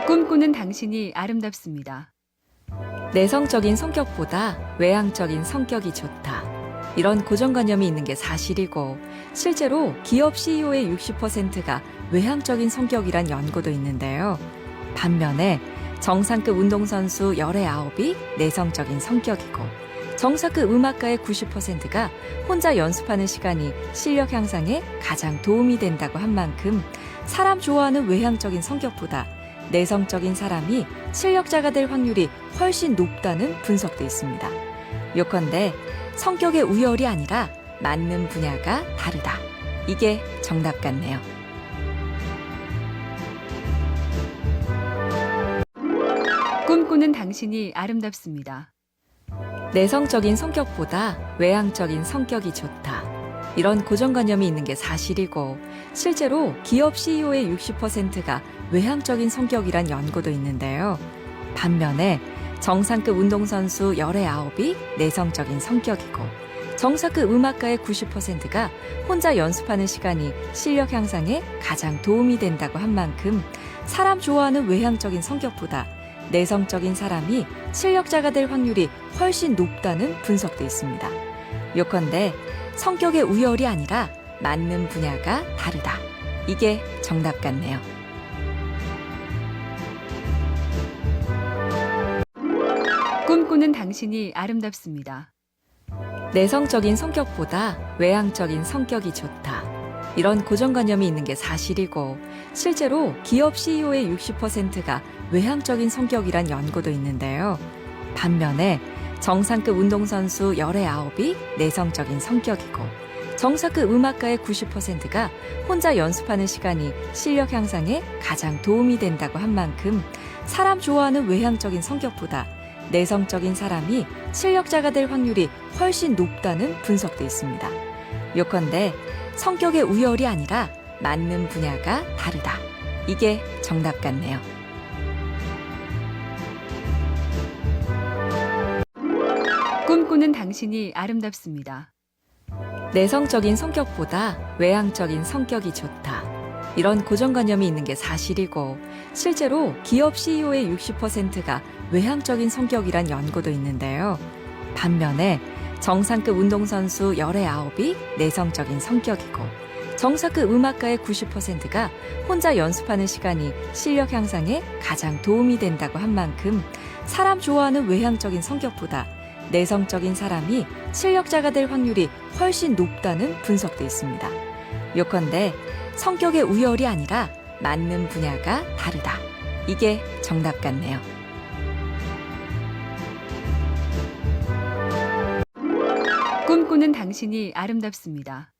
꿈꾸는 당신이 아름답습니다. 내성적인 성격보다 외향적인 성격이 좋다. 이런 고정관념이 있는 게 사실이고, 실제로 기업 CEO의 60%가 외향적인 성격이란 연구도 있는데요. 반면에 정상급 운동선수 19이 내성적인 성격이고, 정상급 음악가의 90%가 혼자 연습하는 시간이 실력 향상에 가장 도움이 된다고 한 만큼, 사람 좋아하는 외향적인 성격보다 내성적인 사람이 실력자가 될 확률이 훨씬 높다는 분석도 있습니다. 요컨대 성격의 우열이 아니라 맞는 분야가 다르다. 이게 정답 같네요. 꿈꾸는 당신이 아름답습니다. 내성적인 성격보다 외향적인 성격이 좋다. 이런 고정관념이 있는 게 사실이고, 실제로 기업 CEO의 60%가 외향적인 성격이란 연구도 있는데요. 반면에 정상급 운동선수 19이 내성적인 성격이고, 정상급 음악가의 90%가 혼자 연습하는 시간이 실력 향상에 가장 도움이 된다고 한 만큼, 사람 좋아하는 외향적인 성격보다 내성적인 사람이 실력자가 될 확률이 훨씬 높다는 분석도 있습니다. 요컨대 성격의 우열이 아니라 맞는 분야가 다르다. 이게 정답 같네요. 꿈꾸는 당신이 아름답습니다. 내성적인 성격보다 외향적인 성격이 좋다. 이런 고정관념이 있는 게 사실이고, 실제로 기업 CEO의 60%가 외향적인 성격이란 연구도 있는데요. 반면에 정상급 운동선수 19이 내성적인 성격이고, 정상급 음악가의 90%가 혼자 연습하는 시간이 실력 향상에 가장 도움이 된다고 한 만큼, 사람 좋아하는 외향적인 성격보다 내성적인 사람이 실력자가 될 확률이 훨씬 높다는 분석도 있습니다. 요컨대 성격의 우열이 아니라 맞는 분야가 다르다. 이게 정답 같네요. 꿈꾸는 당신이 아름답습니다. 내성적인 성격보다 외향적인 성격이 좋다. 이런 고정관념이 있는 게 사실이고, 실제로 기업 CEO의 60%가 외향적인 성격이란 연구도 있는데요. 반면에 정상급 운동선수 19이 내성적인 성격이고, 정상급 음악가의 90%가 혼자 연습하는 시간이 실력 향상에 가장 도움이 된다고 한 만큼, 사람 좋아하는 외향적인 성격보다 내성적인 사람이 실력자가 될 확률이 훨씬 높다는 분석도 있습니다. 요컨대 성격의 우열이 아니라 맞는 분야가 다르다. 이게 정답 같네요. 꿈꾸는 당신이 아름답습니다.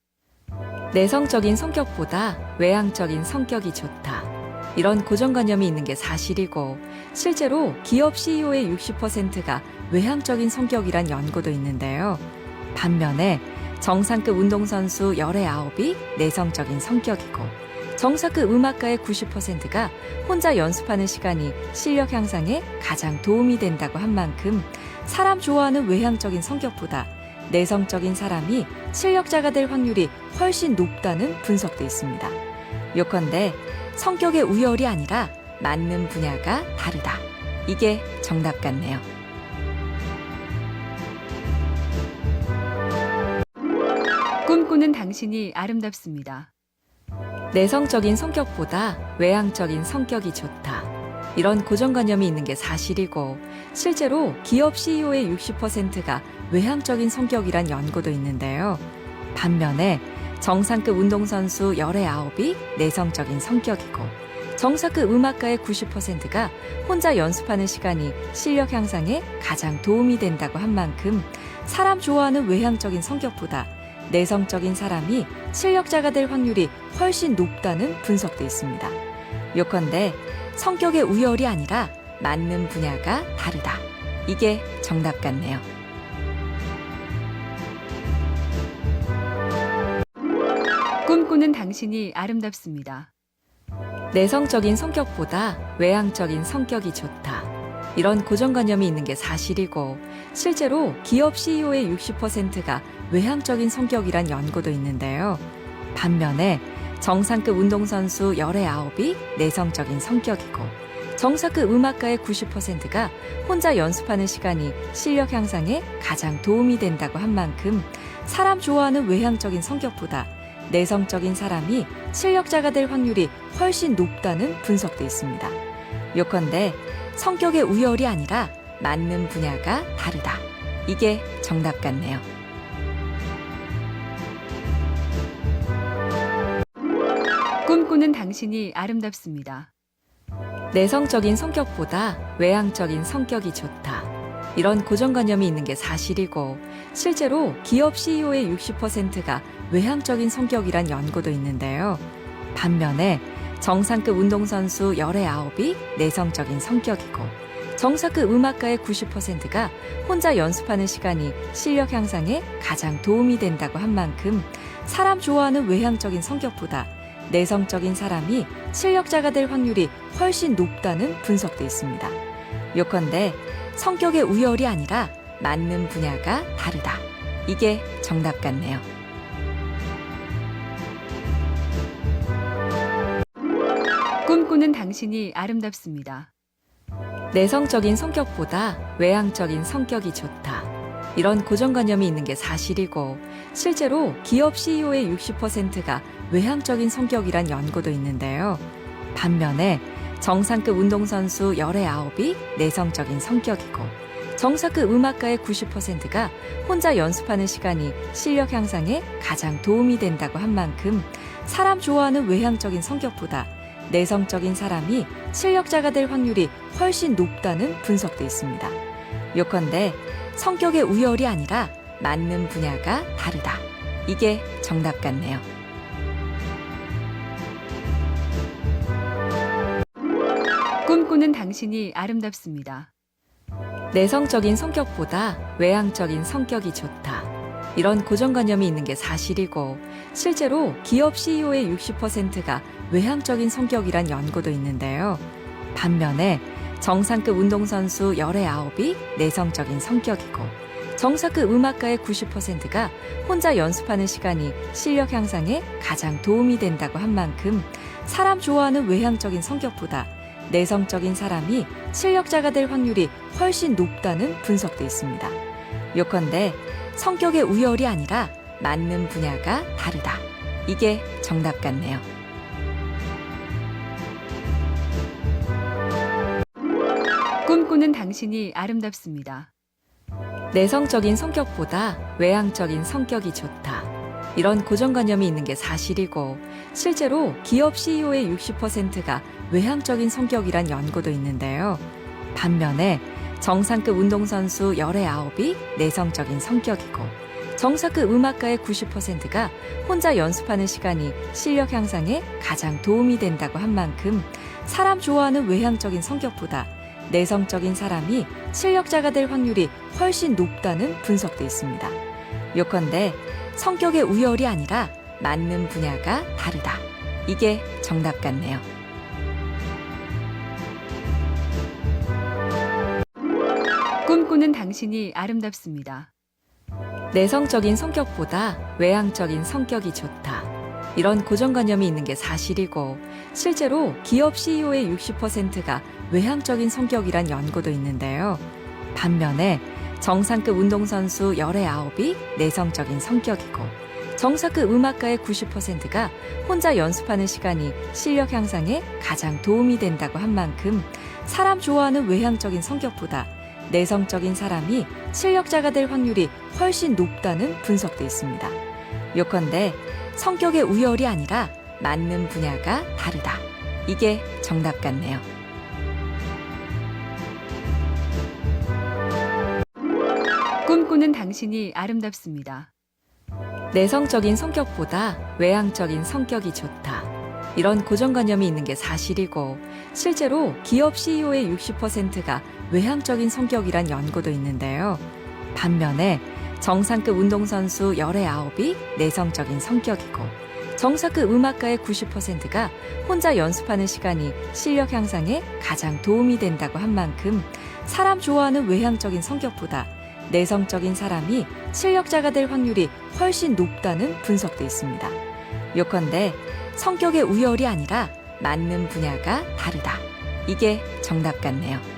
내성적인 성격보다 외향적인 성격이 좋다. 이런 고정관념이 있는 게 사실이고, 실제로 기업 CEO의 60%가 외향적인 성격이란 연구도 있는데요. 반면에 정상급 운동선수 19이 내성적인 성격이고, 정상급 음악가의 90%가 혼자 연습하는 시간이 실력 향상에 가장 도움이 된다고 한 만큼, 사람 좋아하는 외향적인 성격보다 내성적인 사람이 실력자가 될 확률이 훨씬 높다는 분석도 있습니다. 요컨대 성격의 우열이 아니라 맞는 분야가 다르다. 이게 정답 같네요. 꿈꾸는 당신이 아름답습니다. 내성적인 성격보다 외향적인 성격이 좋다. 이런 고정관념이 있는 게 사실이고, 실제로 기업 CEO의 60%가 외향적인 성격이란 연구도 있는데요. 반면에 정상급 운동선수 19이 내성적인 성격이고, 정상급 음악가의 90%가 혼자 연습하는 시간이 실력 향상에 가장 도움이 된다고 한 만큼, 사람 좋아하는 외향적인 성격보다 내성적인 사람이 실력자가 될 확률이 훨씬 높다는 분석도 있습니다. 요컨대 성격의 우열이 아니라 맞는 분야가 다르다. 이게 정답 같네요. 꿈꾸는 당신이 아름답습니다. 내성적인 성격보다 외향적인 성격이 좋다. 이런 고정관념이 있는 게 사실이고, 실제로 기업 CEO의 60%가 외향적인 성격이란 연구도 있는데요. 반면에 정상급 운동선수 19이 내성적인 성격이고, 정사급 음악가의 90%가 혼자 연습하는 시간이 실력 향상에 가장 도움이 된다고 한 만큼 사람 좋아하는 외향적인 성격보다 내성적인 사람이 실력자가 될 확률이 훨씬 높다는 분석도 있습니다. 요컨대 성격의 우열이 아니라 맞는 분야가 다르다. 이게 정답 같네요. 꿈꾸는 당신이 아름답습니다. 내성적인 성격보다 외향적인 성격이 좋다. 이런 고정관념이 있는 게 사실이고 실제로 기업 CEO의 60%가 외향적인 성격이란 연구도 있는데요. 반면에 정상급 운동선수 19이 내성적인 성격이고 정사급 음악가의 90%가 혼자 연습하는 시간이 실력 향상에 가장 도움이 된다고 한 만큼 사람 좋아하는 외향적인 성격보다 내성적인 사람이 실력자가 될 확률이 훨씬 높다는 분석도 있습니다. 요컨대 성격의 우열이 아니라 맞는 분야가 다르다. 이게 정답 같네요. 꿈꾸는 당신이 아름답습니다. 내성적인 성격보다 외향적인 성격이 좋다. 이런 고정관념이 있는 게 사실이고 실제로 기업 CEO의 60%가 외향적인 성격이란 연구도 있는데요. 반면에 정상급 운동선수 19이 내성적인 성격이고 정사급 음악가의 90%가 혼자 연습하는 시간이 실력 향상에 가장 도움이 된다고 한 만큼 사람 좋아하는 외향적인 성격보다 내성적인 사람이 실력자가 될 확률이 훨씬 높다는 분석도 있습니다. 요컨대 성격의 우열이 아니라 맞는 분야가 다르다. 이게 정답 같네요. 꿈꾸는 당신이 아름답습니다. 내성적인 성격보다 외향적인 성격이 좋다. 이런 고정관념이 있는 게 사실이고 실제로 기업 CEO의 60%가 외향적인 성격이란 연구도 있는데요. 반면에 정상급 운동선수 19이 내성적인 성격이고 정사급 음악가의 90%가 혼자 연습하는 시간이 실력 향상에 가장 도움이 된다고 한 만큼 사람 좋아하는 외향적인 성격보다 내성적인 사람이 실력자가 될 확률이 훨씬 높다는 분석도 있습니다. 요컨대 성격의 우열이 아니라 맞는 분야가 다르다. 이게 정답 같네요. 꿈꾸는 당신이 아름답습니다. 내성적인 성격보다 외향적인 성격이 좋다. 이런 고정관념이 있는 게 사실이고 실제로 기업 CEO의 60%가 외향적인 성격이란 연구도 있는데요. 반면에 정상급 운동선수 19이 내성적인 성격이고 정사급 음악가의 90%가 혼자 연습하는 시간이 실력 향상에 가장 도움이 된다고 한 만큼 사람 좋아하는 외향적인 성격보다 내성적인 사람이 실력자가 될 확률이 훨씬 높다는 분석도 있습니다. 요컨대 성격의 우열이 아니라 맞는 분야가 다르다. 이게 정답 같네요. 꿈꾸는 당신이 아름답습니다. 내성적인 성격보다 외향적인 성격이 좋다. 이런 고정관념이 있는 게 사실이고 실제로 기업 CEO의 60%가 외향적인 성격이란 연구도 있는데요. 반면에 정상급 운동선수 19이 내성적인 성격이고 정사급 음악가의 90%가 혼자 연습하는 시간이 실력 향상에 가장 도움이 된다고 한 만큼 사람 좋아하는 외향적인 성격보다 내성적인 사람이 실력자가 될 확률이 훨씬 높다는 분석도 있습니다. 요컨대 성격의 우열이 아니라 맞는 분야가 다르다. 이게 정답 같네요. 꿈꾸는 당신이 아름답습니다. 내성적인 성격보다 외향적인 성격이 좋다. 이런 고정관념이 있는 게 사실이고 실제로 기업 CEO의 60%가 외향적인 성격이란 연구도 있는데요. 반면에 정상급 운동선수 19이 내성적인 성격이고 정사급 음악가의 90%가 혼자 연습하는 시간이 실력 향상에 가장 도움이 된다고 한 만큼 사람 좋아하는 외향적인 성격보다 내성적인 사람이 실력자가 될 확률이 훨씬 높다는 분석도 있습니다. 요컨대 성격의 우열이 아니라 맞는 분야가 다르다. 이게 정답 같네요.